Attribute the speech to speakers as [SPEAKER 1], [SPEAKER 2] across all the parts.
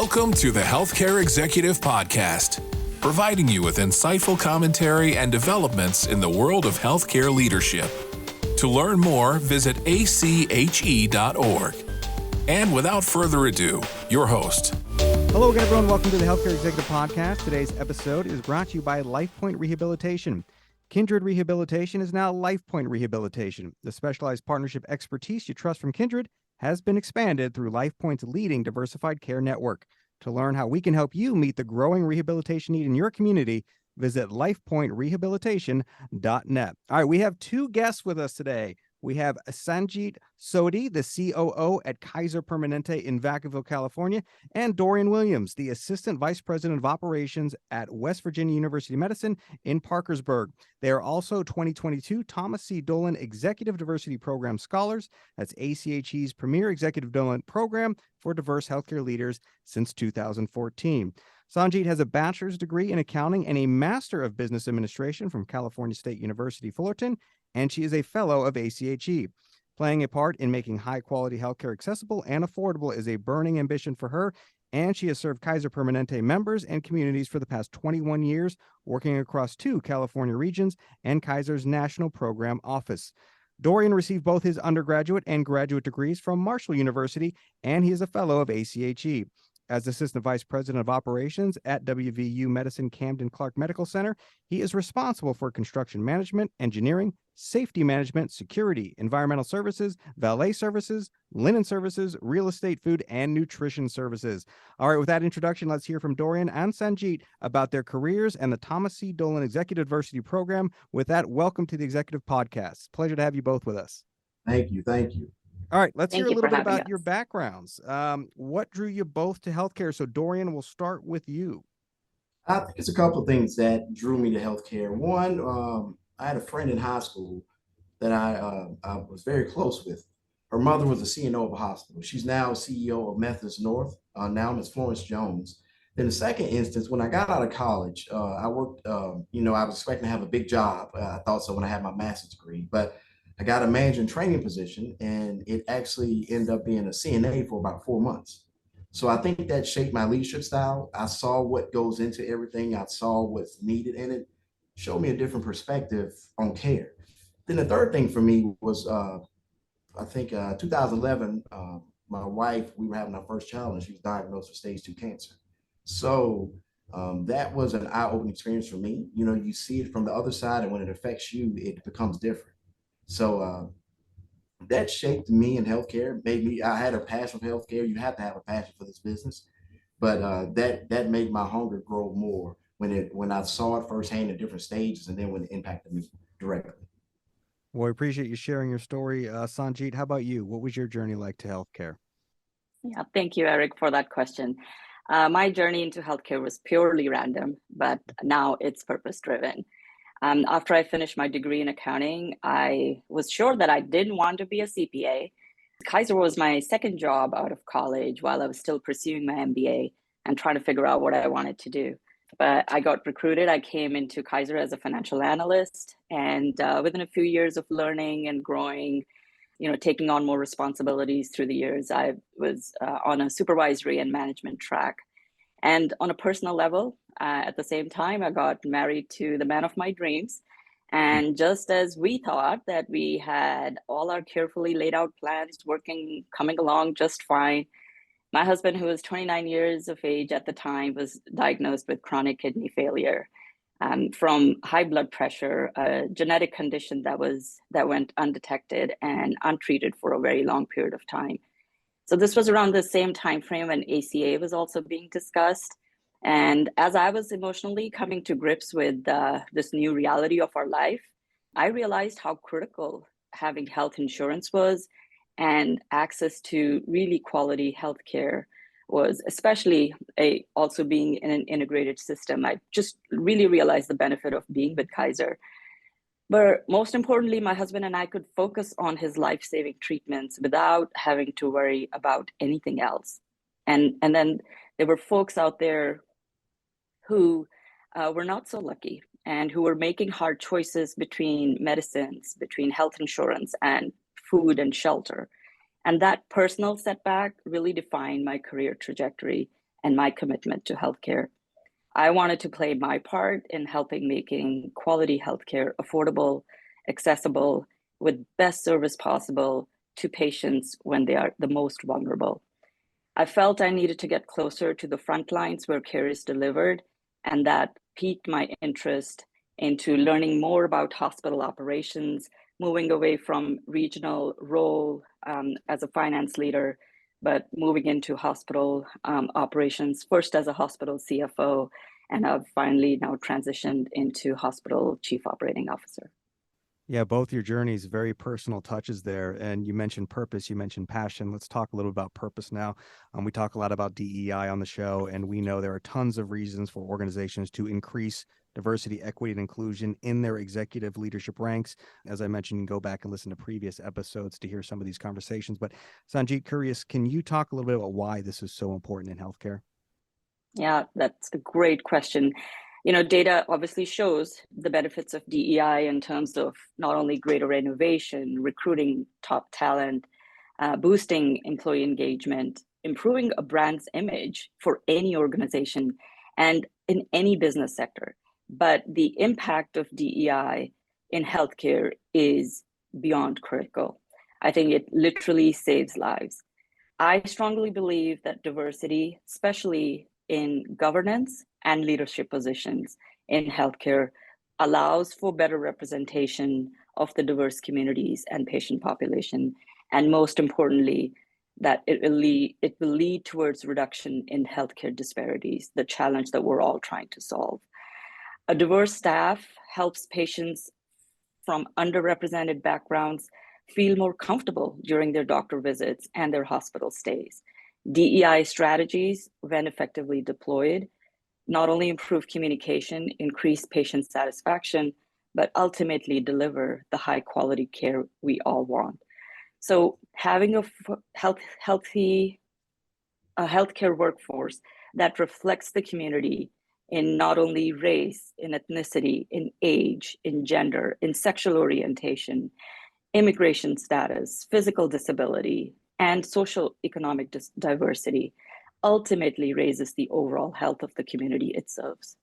[SPEAKER 1] Welcome to the Healthcare Executive Podcast, providing you with insightful commentary and developments in the world of healthcare leadership. To learn more, visit ache.org. And without further ado, your host.
[SPEAKER 2] Hello again, everyone. Welcome to the Healthcare Executive Podcast. Today's episode is brought to you by LifePoint Rehabilitation. Kindred Rehabilitation is now LifePoint Rehabilitation. The specialized partnership expertise you trust from Kindred has been expanded through LifePoint's leading diversified care network. To learn how we can help you meet the growing rehabilitation need in your community, visit lifepointrehabilitation.net. All right, we have two guests with us today. We have Sanjit Sodhi, the COO at Kaiser Permanente in Vacaville, California, and Dorian Williams, the Assistant Vice President of Operations at West Virginia University Medicine in Parkersburg. They are also 2022 Thomas C. Dolan Executive Diversity Program Scholars. That's ACHE's premier Executive Dolan Program for diverse healthcare leaders since 2014. Sanjit has a bachelor's degree in accounting and a master of business administration from California State University, Fullerton, and she is a fellow of ACHE. Playing a part in making high-quality healthcare accessible and affordable is a burning ambition for her, and she has served Kaiser Permanente members and communities for the past 21 years, working across 2 California regions and Kaiser's National Program Office. Dorian received both his undergraduate and graduate degrees from Marshall University, and he is a fellow of ACHE. As Assistant Vice President of Operations at WVU Medicine Camden Clark Medical Center, he is responsible for construction management, engineering, safety management, security, environmental services, valet services, linen services, real estate, food, and nutrition services. All right, with that introduction, let's hear from Dorian and Sanjit about their careers and the Thomas C. Dolan Executive Diversity Program. With that, welcome to the Executive Podcast. Pleasure to have you both with us.
[SPEAKER 3] Thank you. Thank you.
[SPEAKER 2] All right, let's hear a little bit about
[SPEAKER 4] us.
[SPEAKER 2] your backgrounds. What drew you both to healthcare? So, Dorian, we'll start with you.
[SPEAKER 3] I think it's a couple of things that drew me to healthcare. One, I had a friend in high school that I was very close with. Her mother was a CNO of a hospital. She's now CEO of Methodist North. Now Ms. Florence Jones. Then the second instance, when I got out of college, I worked, I was expecting to have a big job. I thought so when I had my master's degree, but I got a management training position, and it actually ended up being a CNA for about 4 months. So I think that shaped my leadership style. I saw what goes into everything. I saw what's needed, and it showed me a different perspective on care. Then the third thing for me was, 2011, my wife, we were having our first child, and she was diagnosed with stage 2 cancer. So that was an eye-opening experience for me. You know, you see it from the other side, and when it affects you, it becomes different. So that shaped me in healthcare, I had a passion for healthcare. You have to have a passion for this business, but that made my hunger grow more when I saw it firsthand at different stages, and then when it impacted me directly.
[SPEAKER 2] Well, I appreciate you sharing your story. Sanjit, how about you? What was your journey like to healthcare?
[SPEAKER 4] Yeah, thank you, Eric, for that question. My journey into healthcare was purely random, but now it's purpose-driven. After I finished my degree in accounting, I was sure that I didn't want to be a CPA. Kaiser was my second job out of college while I was still pursuing my MBA and trying to figure out what I wanted to do. But I got recruited. I came into Kaiser as a financial analyst, and within a few years of learning and growing, taking on more responsibilities through the years, I was on a supervisory and management track. And on a personal level, at the same time, I got married to the man of my dreams. And just as we thought that we had all our carefully laid out plans coming along just fine, my husband, who was 29 years of age at the time, was diagnosed with chronic kidney failure from high blood pressure, a genetic condition that went undetected and untreated for a very long period of time. So this was around the same time frame when ACA was also being discussed. And as I was emotionally coming to grips with this new reality of our life, I realized how critical having health insurance was, and access to really quality healthcare was, especially also being in an integrated system. I just really realized the benefit of being with Kaiser. But most importantly, my husband and I could focus on his life-saving treatments without having to worry about anything else. And then there were folks out there who were not so lucky and who were making hard choices between medicines, between health insurance and food and shelter. And that personal setback really defined my career trajectory and my commitment to healthcare. I wanted to play my part in helping making quality healthcare affordable, accessible, with best service possible to patients when they are the most vulnerable. I felt I needed to get closer to the front lines where care is delivered, and that piqued my interest into learning more about hospital operations, moving away from regional role as a finance leader, but moving into hospital operations, first as a hospital CFO, and I've finally now transitioned into hospital chief operating officer.
[SPEAKER 2] Yeah, both your journeys, very personal touches there. And you mentioned purpose, you mentioned passion. Let's talk a little about purpose now. We talk a lot about DEI on the show, and we know there are tons of reasons for organizations to increase diversity, equity, and inclusion in their executive leadership ranks. As I mentioned, you can go back and listen to previous episodes to hear some of these conversations. But Sanjit, curious, can you talk a little bit about why this is so important in healthcare?
[SPEAKER 4] Yeah, that's a great question. Data obviously shows the benefits of DEI in terms of not only greater innovation, recruiting top talent, boosting employee engagement, improving a brand's image for any organization and in any business sector. But the impact of DEI in healthcare is beyond critical. I think it literally saves lives. I strongly believe that diversity, especially in governance and leadership positions in healthcare, allows for better representation of the diverse communities and patient population. And most importantly, that it will lead towards reduction in healthcare disparities, the challenge that we're all trying to solve. A diverse staff helps patients from underrepresented backgrounds feel more comfortable during their doctor visits and their hospital stays. DEI strategies, when effectively deployed, not only improve communication, increase patient satisfaction, but ultimately deliver the high quality care we all want. So having a healthy healthcare workforce that reflects the community in not only race, in ethnicity, in age, in gender, in sexual orientation, immigration status, physical disability, and social economic diversity ultimately raises the overall health of the community it serves.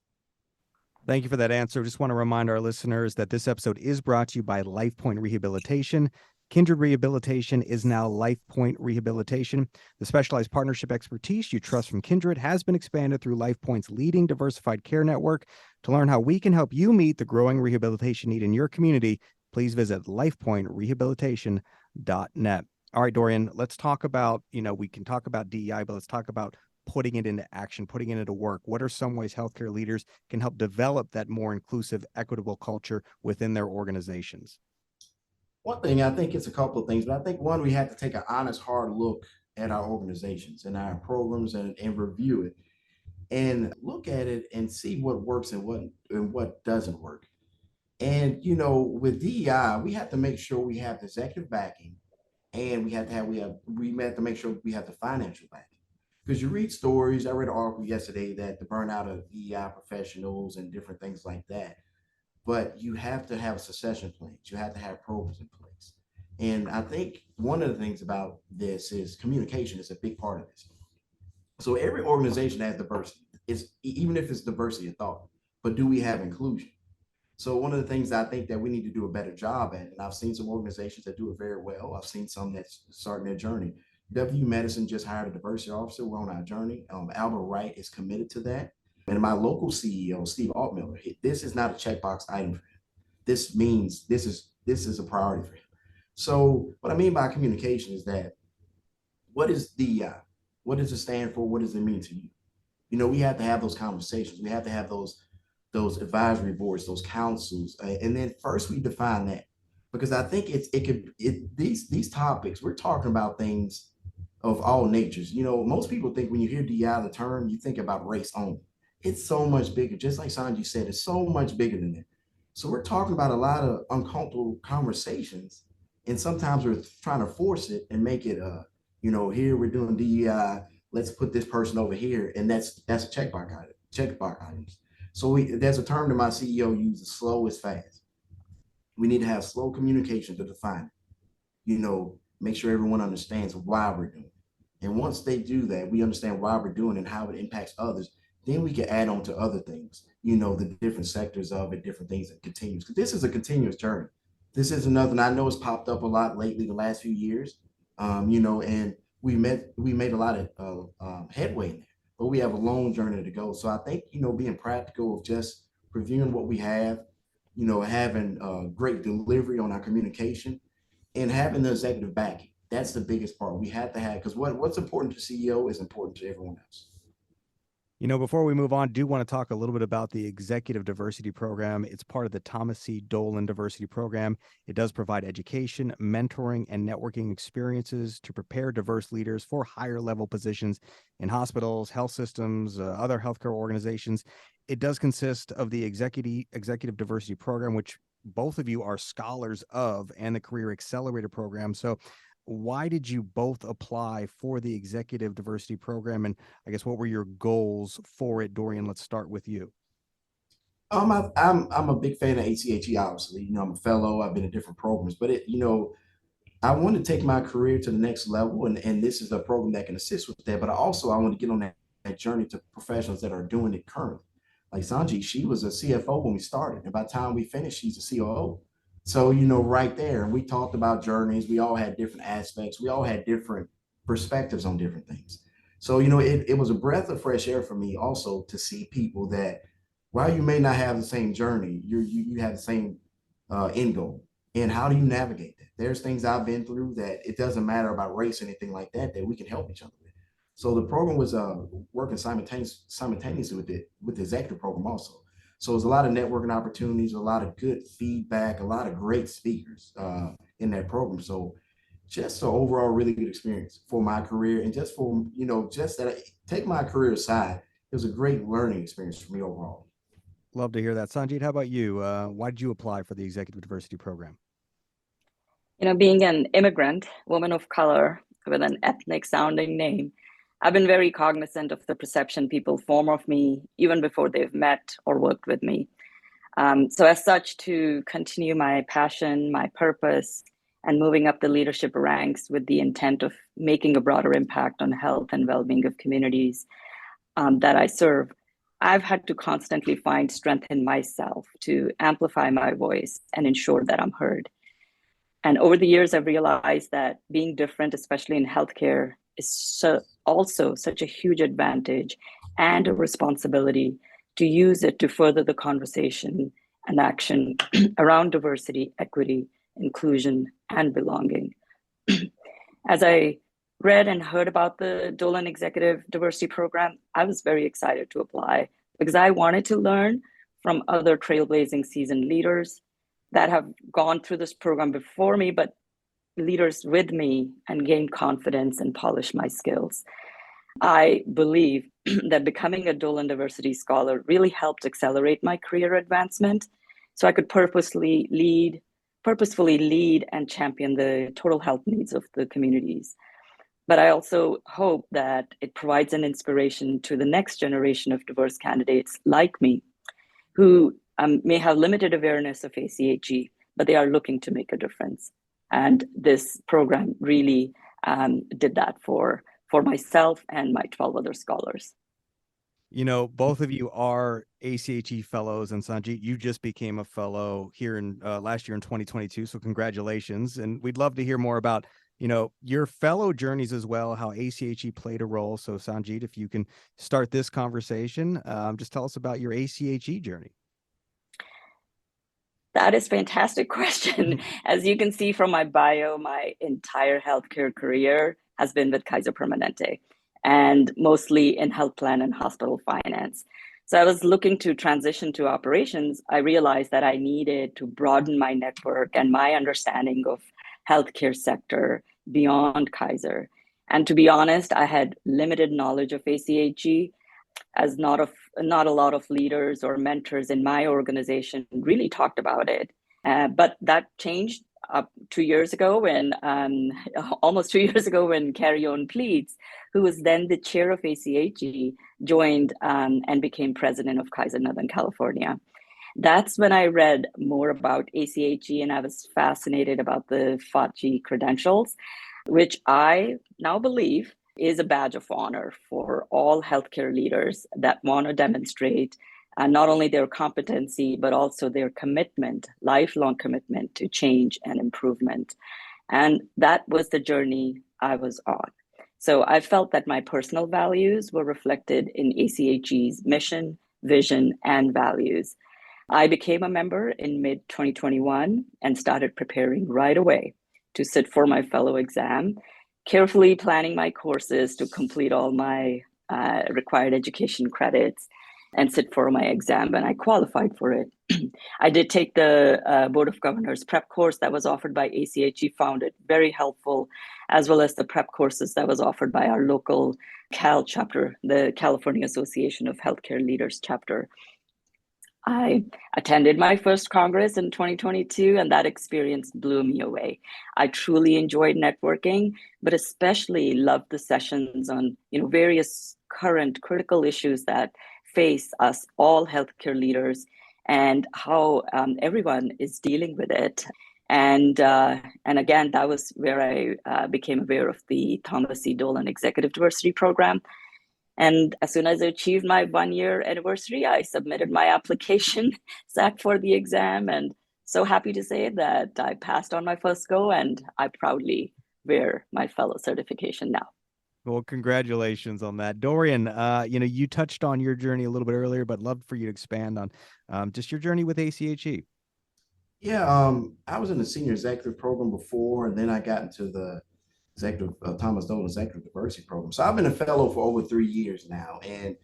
[SPEAKER 2] Thank you for that answer. Just want to remind our listeners that this episode is brought to you by LifePoint Rehabilitation. Kindred Rehabilitation is now LifePoint Rehabilitation. The specialized partnership expertise you trust from Kindred has been expanded through LifePoint's leading diversified care network. To learn how we can help you meet the growing rehabilitation need in your community, please visit lifepointrehabilitation.net. All right, Dorian, let's talk about, we can talk about DEI, but let's talk about putting it into action, putting it into work. What are some ways healthcare leaders can help develop that more inclusive, equitable culture within their organizations?
[SPEAKER 3] One thing, I think it's a couple of things, but I think one, we have to take an honest, hard look at our organizations and our programs and review it and look at it and see what works and what doesn't work. And, with DEI, we have to make sure we have the executive backing, and we have to make sure we have the financial backing. Because you read stories, I read an article yesterday that the burnout of DEI professionals and different things like that. But you have to have succession plans. You have to have programs in place. And I think one of the things about this is communication is a big part of this. So every organization has diversity. Even if it's diversity of thought, but do we have inclusion? So one of the things I think that we need to do a better job at, and I've seen some organizations that do it very well. I've seen some that's starting their journey. W Medicine just hired a diversity officer. We're on our journey. Albert Wright is committed to that. And my local CEO, Steve Altmiller, this is not a checkbox item for him. This means this is a priority for him. So what I mean by communication is that, what is DEI? What does it stand for? What does it mean to you? We have to have those conversations. We have to have those advisory boards, those councils, and then first we define that, because I think these topics, we're talking about things of all natures. Most people think when you hear DEI, the term, you think about race only. It's so much bigger. Just like Sanjit said, it's so much bigger than that. So we're talking about a lot of uncomfortable conversations, and sometimes we're trying to force it and make it here we're doing DEI, let's put this person over here, and that's a checkbox items. So there's a term that my CEO uses: slow is fast. We need to have slow communication to define it. Make sure everyone understands why we're doing it. And once they do that, we understand why we're doing it and how it impacts others. Then we can add on to other things, the different sectors of it, different things that continues. Because this is a continuous journey. This is another, I know it's popped up a lot lately the last few years, and we made a lot of headway in there, but we have a long journey to go. So I think, being practical of just reviewing what we have, having great delivery on our communication and having the executive backing. That's the biggest part. We have to have, because what's important to CEO is important to everyone else.
[SPEAKER 2] Before we move on, I do want to talk a little bit about the Executive Diversity Program. It's part of the Thomas C. Dolan Diversity Program. It does provide education, mentoring, and networking experiences to prepare diverse leaders for higher level positions in hospitals, health systems, other healthcare organizations. It does consist of the Executive Diversity Program, which both of you are scholars of, and the Career Accelerator Program. So why did you both apply for the Executive Diversity Program? And I guess what were your goals for it? Dorian, let's start with you.
[SPEAKER 3] I'm a big fan of ACHE, obviously. I'm a fellow, I've been in different programs, but I want to take my career to the next level, and this is a program that can assist with that. But I want to get on that journey to professionals that are doing it currently. Like Sanjit, she was a CFO when we started, and by the time we finished, she's a COO. So, right there, we talked about journeys. We all had different aspects. We all had different perspectives on different things. So, it was a breath of fresh air for me also to see people that while you may not have the same journey, you have the same end goal. And how do you navigate that? There's things I've been through that it doesn't matter about race or anything like that we can help each other with. So the program was working simultaneously with the executive program also. So there's a lot of networking opportunities, a lot of good feedback, a lot of great speakers in that program. So just an overall really good experience for my career, and just for, just that I take my career aside, it was a great learning experience for me overall.
[SPEAKER 2] Love to hear that. Sanjit, how about you? Why did you apply for the Executive Diversity Program?
[SPEAKER 4] Being an immigrant, woman of color with an ethnic sounding name, I've been very cognizant of the perception people form of me even before they've met or worked with me. So as such, to continue my passion, my purpose, and moving up the leadership ranks with the intent of making a broader impact on health and well-being of communities that I serve, I've had to constantly find strength in myself to amplify my voice and ensure that I'm heard. And over the years, I've realized that being different, especially in healthcare, is also such a huge advantage and a responsibility to use it to further the conversation and action around diversity, equity, inclusion, and belonging. As I read and heard about the Dolan Executive Diversity Program, I was very excited to apply because I wanted to learn from other trailblazing seasoned leaders that have gone through this program before me, but leaders with me, and gain confidence and polish my skills. I believe that becoming a Dolan Diversity Scholar really helped accelerate my career advancement so I could purposefully lead and champion the total health needs of the communities. But I also hope that it provides an inspiration to the next generation of diverse candidates like me, who may have limited awareness of ACHE, but they are looking to make a difference. And this program really did that for myself and my 12 other scholars.
[SPEAKER 2] Both of you are ACHE fellows, and Sanjit, you just became a fellow here in last year in 2022. So congratulations. And we'd love to hear more about, your fellow journeys as well, how ACHE played a role. So Sanjit, if you can start this conversation, just tell us about your ACHE journey.
[SPEAKER 4] That is a fantastic question. As you can see from my bio, my entire healthcare career has been with Kaiser Permanente, and mostly in health plan and hospital finance. So I was looking to transition to operations. I realized that I needed to broaden my network and my understanding of healthcare sector beyond Kaiser. And to be honest, I had limited knowledge of ACHE, as not a lot of leaders or mentors in my organization really talked about it. But that changed almost 2 years ago when Carrie-Owen Pleats, who was then the chair of ACHE, joined and became president of Kaiser Northern California. That's when I read more about ACHE, and I was fascinated about the FOTG credentials, which I now believe is a badge of honor for all healthcare leaders that want to demonstrate not only their competency, but also their commitment, lifelong commitment to change and improvement. And that was the journey I was on. So I felt that my personal values were reflected in ACHE's mission, vision, and values. I became a member in mid-2021 and started preparing right away to sit for my fellow exam, carefully planning my courses to complete all my required education credits and sit for my exam, and I qualified for it. I did take the Board of Governors prep course that was offered by ACHE, found it very helpful, as well as the prep courses that was offered by our local CAL chapter, the California Association of Healthcare Leaders chapter. I attended my first Congress in 2022, and that experience blew me away. I truly enjoyed networking, but especially loved the sessions on various current critical issues that face us all healthcare leaders and how everyone is dealing with it. And again, that was where I became aware of the Thomas C. Dolan Executive Diversity Program. And as soon as I achieved my 1-year anniversary, I submitted my application, sat for the exam, and so happy to say that I passed on my first go, and I proudly wear my fellow certification now.
[SPEAKER 2] Well, congratulations on that. Dorian, you touched on your journey a little bit earlier, but love for you to expand on just your journey with ACHE.
[SPEAKER 3] Yeah, I was in the senior executive program before, and then I got into the Thomas Dolan Executive Diversity Program. So I've been a fellow for over 3 years now. And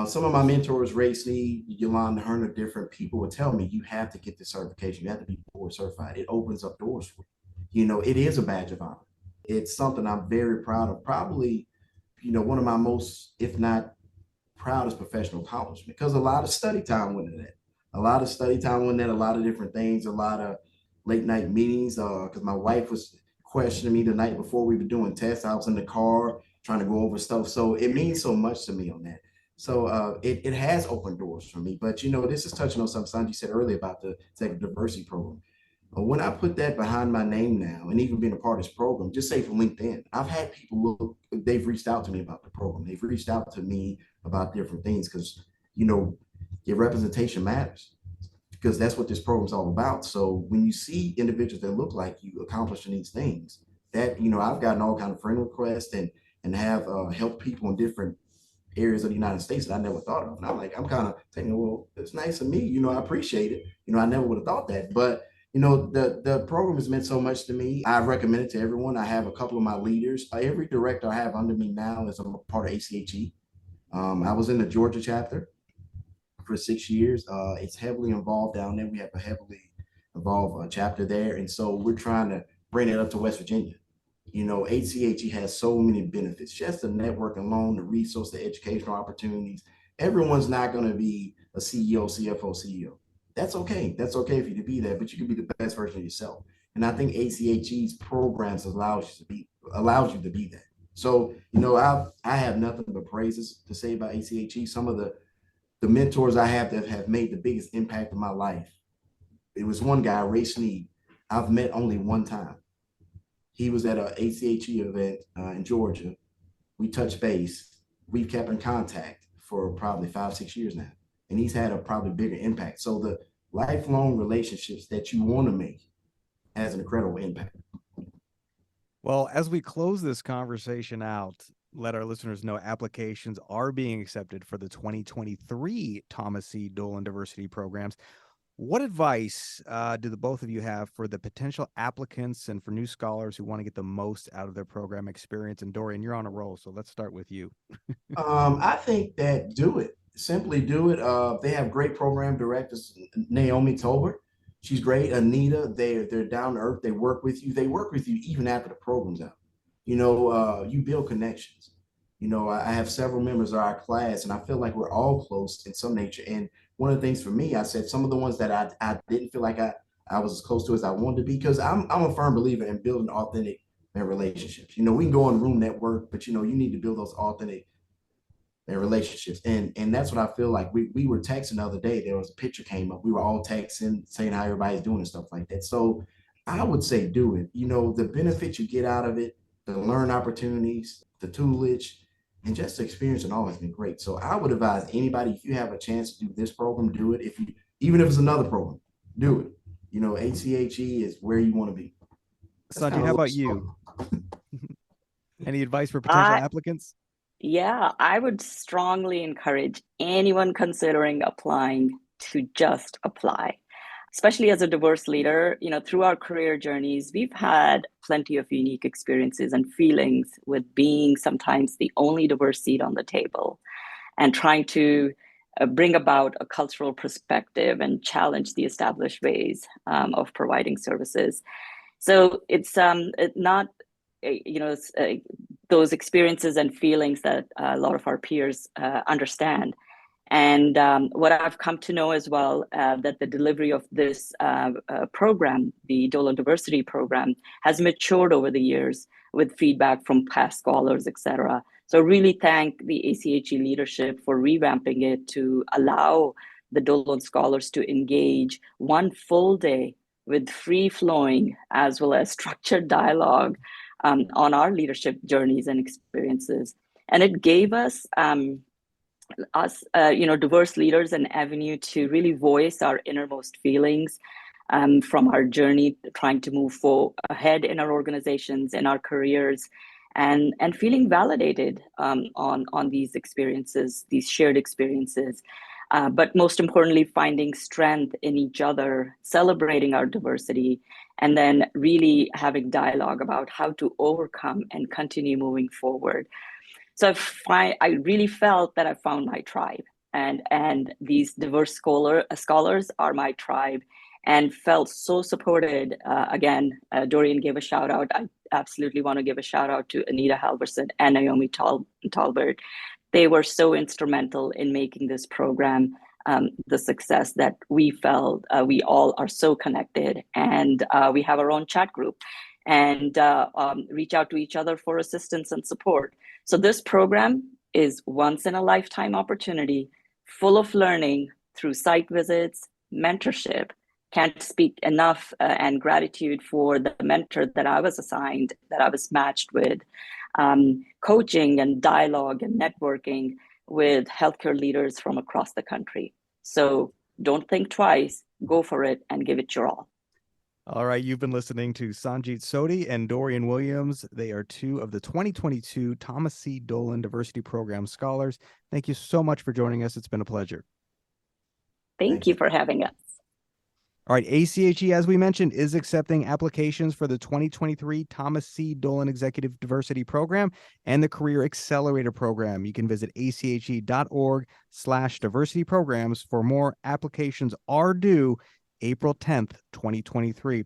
[SPEAKER 3] some of my mentors, Ray Sneed, Yolanda Herner, different people would tell me, you have to get this certification. You have to be board certified. It opens up doors for you. It is a badge of honor. It's something I'm very proud of. Probably, one of my most, if not proudest professional accomplishment, because a lot of study time went into that. A lot of study time went into that, a lot of different things, a lot of late night meetings, because my wife was questioning me the night before we were doing tests. I was in the car trying to go over stuff. So it means so much to me on that. So it has opened doors for me. But, this is touching on something Sanjit said earlier about the Executive Diversity Program. When I put that behind my name now, and even being a part of this program, just say from LinkedIn, I've had people they've reached out to me about the program. They've reached out to me about different things because, your representation matters, because that's what this program is all about. So when you see individuals that look like you accomplishing these things, that, I've gotten all kind of friend requests and have helped people in different areas of the United States that I never thought of. And I'm kind of thinking, well, it's nice of me, I appreciate it. I never would have thought that, but the program has meant so much to me. I recommend it to everyone. I have a couple of my leaders. Every director I have under me now is a part of ACHE. I was in the Georgia chapter for 6 years. It's heavily involved down there. We have a heavily involved chapter there. And so we're trying to bring it up to West Virginia. ACHE has so many benefits, just the network alone, the resource, the educational opportunities. Everyone's not going to be a CEO, CFO, CEO. That's okay. That's okay for you to be that, but you can be the best version of yourself. And I think ACHE's programs allows you to be that. So, I have nothing but praises to say about ACHE. Some of the mentors I have that have made the biggest impact in my life. It was one guy, Ray Sneed, I've met only one time. He was at an ACHE event in Georgia. We touched base. We've kept in contact for probably 5-6 years now. And he's had a probably bigger impact. So the lifelong relationships that you want to make has an incredible impact.
[SPEAKER 2] Well, as we close this conversation out, let our listeners know applications are being accepted for the 2023 Thomas C. Dolan Diversity Programs. What advice do the both of you have for the potential applicants and for new scholars who want to get the most out of their program experience? And Dorian, you're on a roll, so let's start with you.
[SPEAKER 3] I think that do it. Simply do it. They have great program directors. Naomi Tolbert, she's great. Anita, they're down to earth. They work with you. They work with you even after the program's out. You build connections. I have several members of our class, and I feel like we're all close in some nature. And one of the things for me, I said some of the ones that I didn't feel like I was as close to as I wanted to be, because I'm a firm believer in building authentic relationships. We can go on room network, but you need to build those authentic relationships. And that's what I feel like. We were texting the other day. There was a picture came up. We were all texting, saying how everybody's doing and stuff like that. So I would say do it. The benefits you get out of it, the learn opportunities, the tutelage, and just the experience and all has been great. So I would advise anybody, if you have a chance to do this program, do it. Even if it's another program, do it. You know, ACHE is where you want to be.
[SPEAKER 2] Sanjit, how about you? Any advice for potential applicants?
[SPEAKER 4] Yeah, I would strongly encourage anyone considering applying to just apply. Especially as a diverse leader, you know, through our career journeys, we've had plenty of unique experiences and feelings with being sometimes the only diverse seat on the table and trying to bring about a cultural perspective and challenge the established ways of providing services. So it's not, those experiences and feelings that a lot of our peers understand. And what I've come to know as well, that the delivery of this program, the Dolan Diversity Program, has matured over the years with feedback from past scholars, et cetera. So really thank the ACHE leadership for revamping it to allow the Dolan scholars to engage one full day with free-flowing as well as structured dialogue on our leadership journeys and experiences. And it gave us diverse leaders an avenue to really voice our innermost feelings from our journey, trying to move ahead in our organizations, in our careers, and feeling validated on these experiences, these shared experiences. But most importantly, finding strength in each other, celebrating our diversity, and then really having dialogue about how to overcome and continue moving forward. So I really felt that I found my tribe, and these diverse scholars are my tribe, and felt so supported. Again, Dorian gave a shout out. I absolutely want to give a shout out to Anita Halverson and Naomi Talbert. They were so instrumental in making this program the success that we felt. We all are so connected, and we have our own chat group and reach out to each other for assistance and support. So this program is once in a lifetime opportunity, full of learning through site visits, mentorship. Can't speak enough and gratitude for the mentor that I was assigned, that I was matched with, coaching and dialogue and networking with healthcare leaders from across the country. So don't think twice, go for it and give it your all.
[SPEAKER 2] All right, you've been listening to Sanjit Sodhi and Dorian Williams. They are two of the 2022 Thomas C. Dolan Diversity Program scholars. Thank you so much for joining us. It's been a pleasure.
[SPEAKER 4] Thank you for having us.
[SPEAKER 2] All right, ACHE, as we mentioned, is accepting applications for the 2023 Thomas C. Dolan Executive Diversity Program and the Career Accelerator Program. You can visit ache.org/diversity programs for more. Applications are due April 10th, 2023.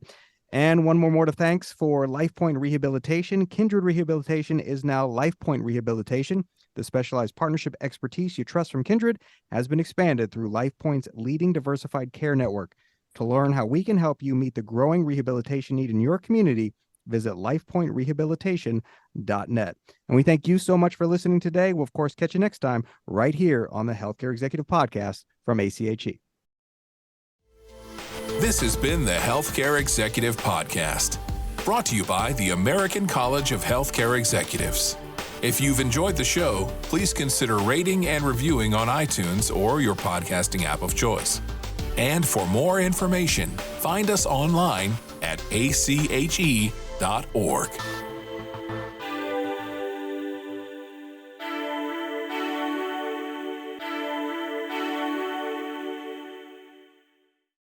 [SPEAKER 2] And one more to thanks for LifePoint Rehabilitation. Kindred Rehabilitation is now LifePoint Rehabilitation. The specialized partnership expertise you trust from Kindred has been expanded through LifePoint's leading diversified care network. To learn how we can help you meet the growing rehabilitation need in your community, visit lifepointrehabilitation.net. And we thank you so much for listening today. We'll, of course, catch you next time right here on the Healthcare Executive Podcast from ACHE.
[SPEAKER 1] This has been the Healthcare Executive Podcast, brought to you by the American College of Healthcare Executives. If you've enjoyed the show, please consider rating and reviewing on iTunes or your podcasting app of choice. And for more information, find us online at ache.org.